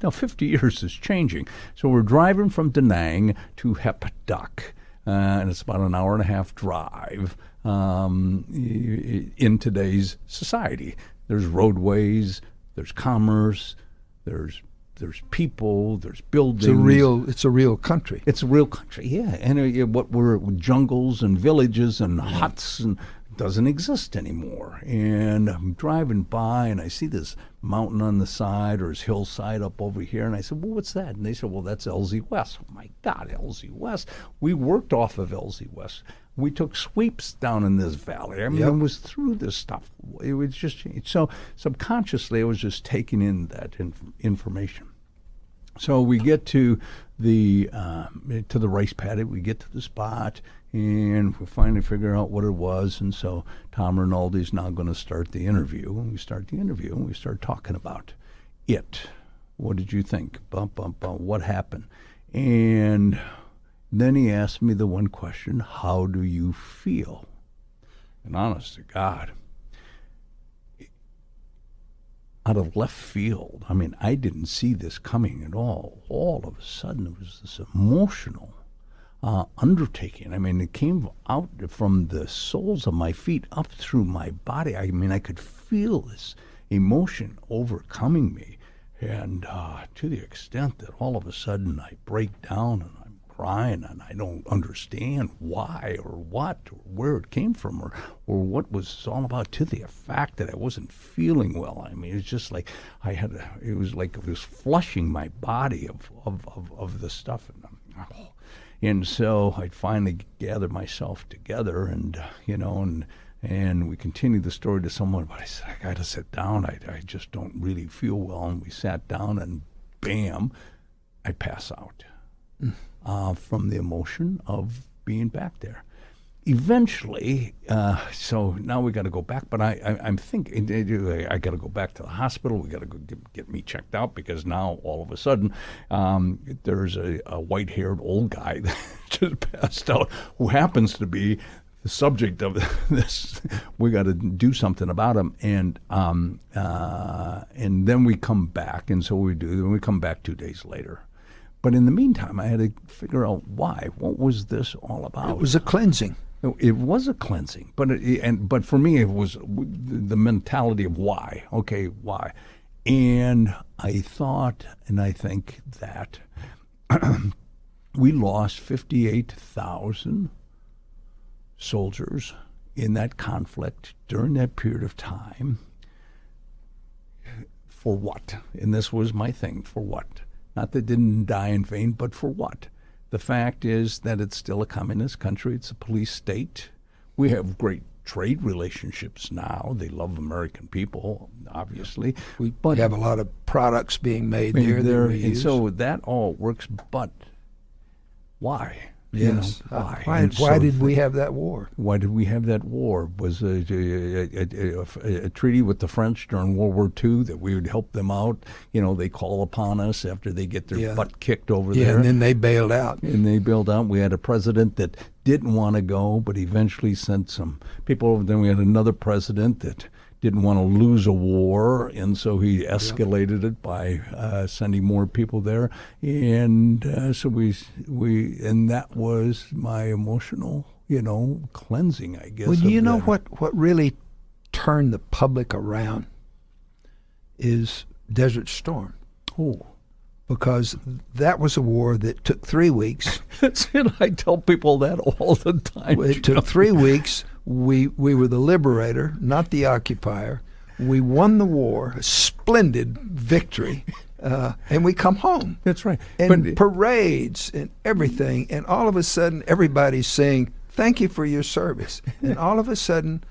now 50 years is changing. So we're driving from Da Nang to Hep Duc, and it's about an hour and a half drive in today's society. There's roadways, there's commerce, there's people, there's buildings. It's a real country. It's a real country, yeah. And what were jungles and villages and huts and doesn't exist anymore. And I'm driving by and I see this mountain on the side or this hillside up over here, and I said, well, what's that? And they said, well, that's LZ West. Oh my God, LZ West. We worked off of LZ West. We took sweeps down in this valley. I mean, I was through this stuff. It was just, so subconsciously I was just taking in that information. So we get to the rice paddy, we get to the spot, and we finally figure out what it was. And so Tom Rinaldi's now going to start the interview. And we start the interview, and we start talking about it. What did you think? Bump, bump, bump. What happened? And then he asked me the one question, how do you feel? And honest to God, out of left field, I mean, I didn't see this coming at all. All of a sudden, it was this emotional undertaking. I mean, it came out from the soles of my feet up through my body. I mean, I could feel this emotion overcoming me, and to the extent that all of a sudden I break down and I'm crying and I don't understand why or what or where it came from or what was all about, to the fact that I wasn't feeling well. I mean, it's just like it was like it was flushing my body of the stuff in them. And so I finally gathered myself together, and and we continued the story to someone. But I said, I got to sit down. I just don't really feel well. And we sat down, and bam, I pass out from the emotion of being back there. Eventually, so now we got to go back, but I'm thinking I got to go back to the hospital. We got to go get me checked out, because now all of a sudden there's a white-haired old guy that just passed out, who happens to be the subject of this. We got to do something about him, and then we come back, and so we do. Then we come back 2 days later. But in the meantime, I had to figure out why. What was this all about? It was a cleansing. It was a cleansing, but for me it was the mentality of why. Okay, why? And I thought, and I think that we lost 58,000 soldiers in that conflict during that period of time. For what? And this was my thing. For what? Not that they didn't die in vain, but for what? The fact is that it's still a communist country. It's a police state. We have great trade relationships now. They love American people, obviously. We have a lot of products being made there that we and use. so that all works, but why? Yes. Why? Why did we have that war? Why did we have that war? Was a treaty with the French during World War II that we would help them out. They call upon us after they get their butt kicked over there. And then they bailed out. We had a president that didn't want to go, but eventually sent some people over. Then we had another president that didn't want to lose a war, and so he escalated it by sending more people there, and so we and that was my emotional, cleansing, I guess. Well, you know what really turned the public around is Desert Storm. Oh. Because that was a war that took 3 weeks. That's it. I tell people that all the time. It took 3 weeks. We were the liberator, not the occupier. We won the war, a splendid victory, and we come home. That's right. And parades and everything, and all of a sudden everybody's saying, thank you for your service. And all of a sudden,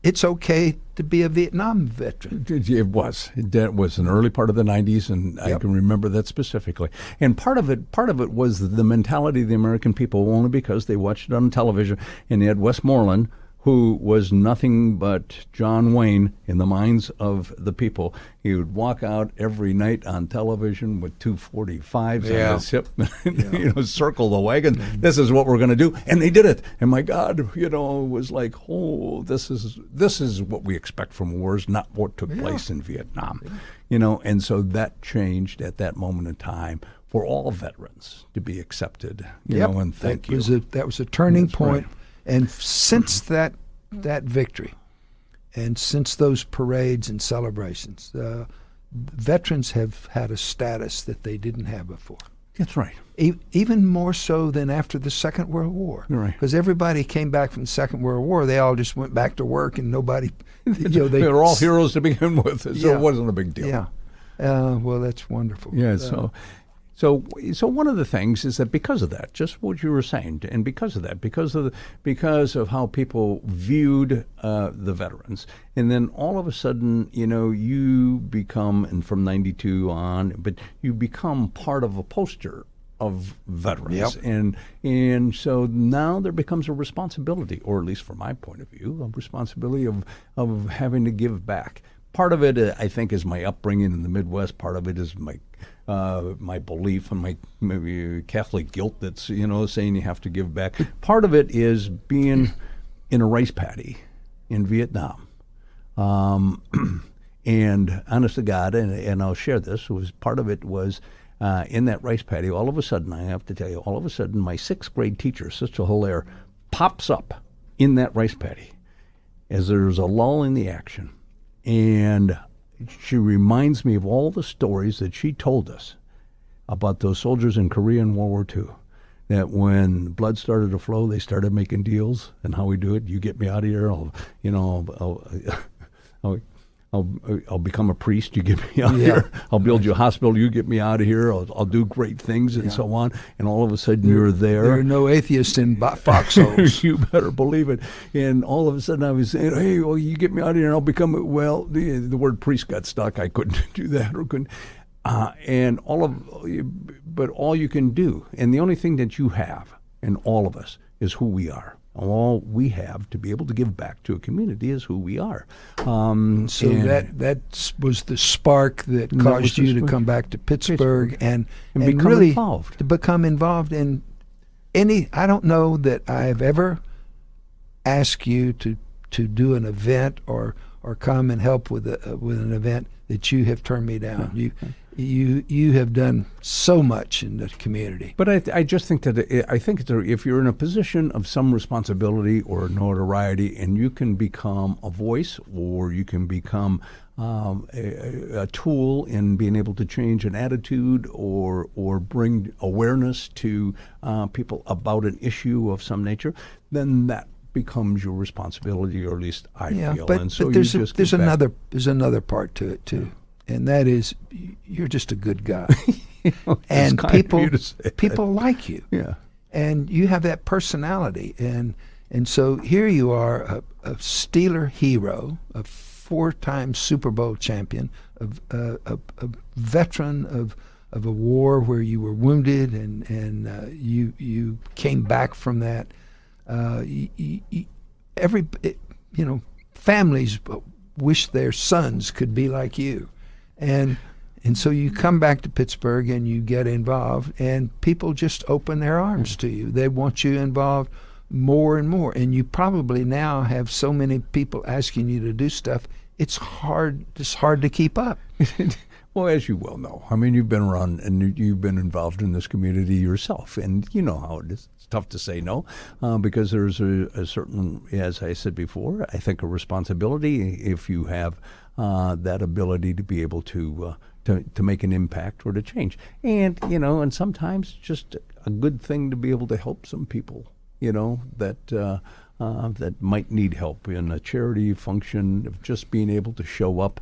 it's okay to be a Vietnam veteran. It was. That was an early part of the 90s, and I can remember that specifically. And part of it was the mentality of the American people, only because they watched it on television, and they had Westmoreland, who was nothing but John Wayne in the minds of the people. He would walk out every night on television with 245s on his hip, circle the wagon. This is what we're going to do, and they did it. And my God, it was like, oh, this is what we expect from wars, not what took place in Vietnam, And so that changed at that moment in time for all veterans to be accepted, and thank you. That was a turning point. Right. And since that victory, and since those parades and celebrations, veterans have had a status that they didn't have before. That's right. Even more so than after the Second World War. Right. Because everybody came back from the Second World War, they all just went back to work, and nobody, they were all heroes to begin with, so it wasn't a big deal. Yeah. Well, that's wonderful. Yeah. So one of the things is that because of that, just what you were saying, and because of that, because of how people viewed the veterans, and then all of a sudden, you become, and from '92 on, but you become part of a poster of veterans, and so now there becomes a responsibility, or at least from my point of view, a responsibility of having to give back. Part of it, I think, is my upbringing in the Midwest. Part of it is my belief and my maybe Catholic guilt that's saying you have to give back. Part of it is being in a rice paddy in Vietnam, and honest to God, and I'll share this. Part of it was in that rice paddy. All of a sudden, I have to tell you, my 6th grade teacher, Sister Hilaire, pops up in that rice paddy as there's a lull in the action. And she reminds me of all the stories that she told us about those soldiers in Korea in World War II. That when blood started to flow, they started making deals. And how we do it, you get me out of here, I'll become a priest, you get me out of here. I'll build you a hospital, you get me out of here. I'll do great things and so on. And all of a sudden you're there. There are no atheists in foxholes. You better believe it. And all of a sudden I was saying, hey, well, you get me out of here and I'll become, the word priest got stuck. I couldn't do that or couldn't. But all you can do, and the only thing that you have, and all of us, is who we are. All we have to be able to give back to a community is who we are. So that was the spark that caused you to come back to Pittsburgh and become really involved. To become involved in any. I don't know that I've ever asked you to do an event or come and help with an event that you have turned me down. You have done so much in the community. But I just think that if you're in a position of some responsibility or notoriety, and you can become a voice, or you can become a tool in being able to change an attitude or bring awareness to people about an issue of some nature, then that becomes your responsibility, or at least I feel. But, and so but there's another part to it too. And that is, you're just a good guy. and kind of you to say that. people like you. Yeah. And you have that personality, and so here you are, a Steeler hero, a 4-time Super Bowl champion, a veteran of a war where you were wounded, and you came back from that. Families wish their sons could be like you, and so you come back to Pittsburgh and you get involved, and people just open their arms to you. They want you involved more and more, and you probably now have so many people asking you to do stuff. It's hard to keep up. Well, as you well know, I mean, you've been around and you've been involved in this community yourself, and you know how it is. It's tough to say no, because there's a certain, as I said before, I think a responsibility if you have that ability to be able to make an impact or to change, and and sometimes just a good thing to be able to help some people, that might need help in a charity function, of just being able to show up,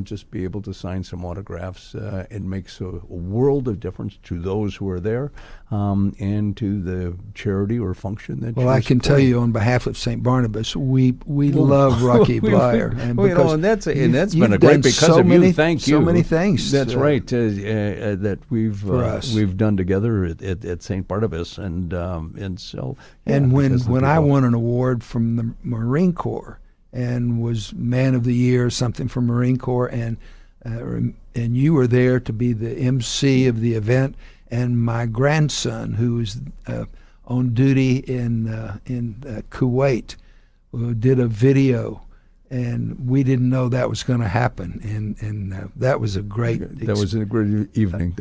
just be able to sign some autographs. It makes a world of difference to those who are there, and to the charity or function that. Well, I can tell you on behalf of St. Barnabas, we love Rocky Bleier, and that's been a great because of you. Thank you. So many things. That's right. That we've done together at St. Barnabas, and so. Yeah, and when I won an award from the Marine Corps and was Man of the Year or something from Marine Corps, and you were there to be the MC of the event, and my grandson, who was on duty in Kuwait, did a video, and we didn't know that was going to happen, and that was a great. That was a great evening.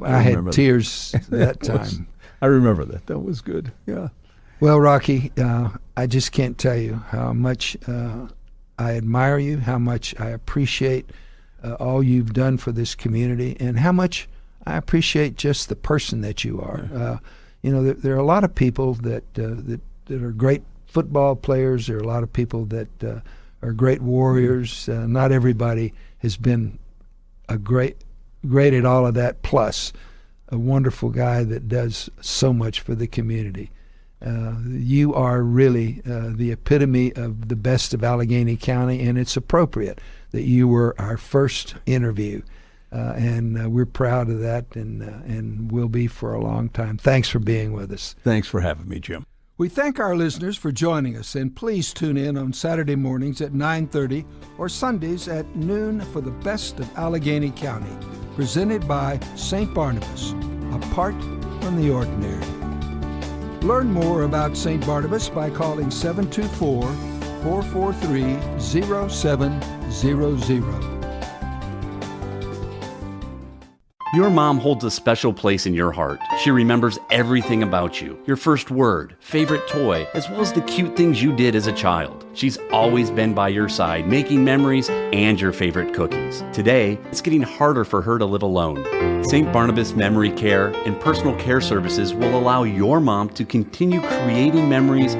I had tears that time. I remember that. That was good. Yeah. Well, Rocky, I just can't tell you how much I admire you, how much I appreciate all you've done for this community, and how much I appreciate just the person that you are. There are a lot of people that are great football players. There are a lot of people that are great warriors. Not everybody has been a great at all of that, plus a wonderful guy that does so much for the community. You are really the epitome of the best of Allegheny County, and it's appropriate that you were our first interview, and we're proud of that, and will be for a long time. Thanks for being with us. Thanks for having me, Jim. We thank our listeners for joining us, and please tune in on Saturday mornings at 9:30 or Sundays at noon for the best of Allegheny County, presented by St. Barnabas, apart from the ordinary. Learn more about St. Barnabas by calling 724-443-0700. Your mom holds a special place in your heart. She remembers everything about you, your first word, favorite toy, as well as the cute things you did as a child. She's always been by your side, making memories and your favorite cookies. Today, it's getting harder for her to live alone. St. Barnabas Memory Care and Personal Care Services will allow your mom to continue creating memories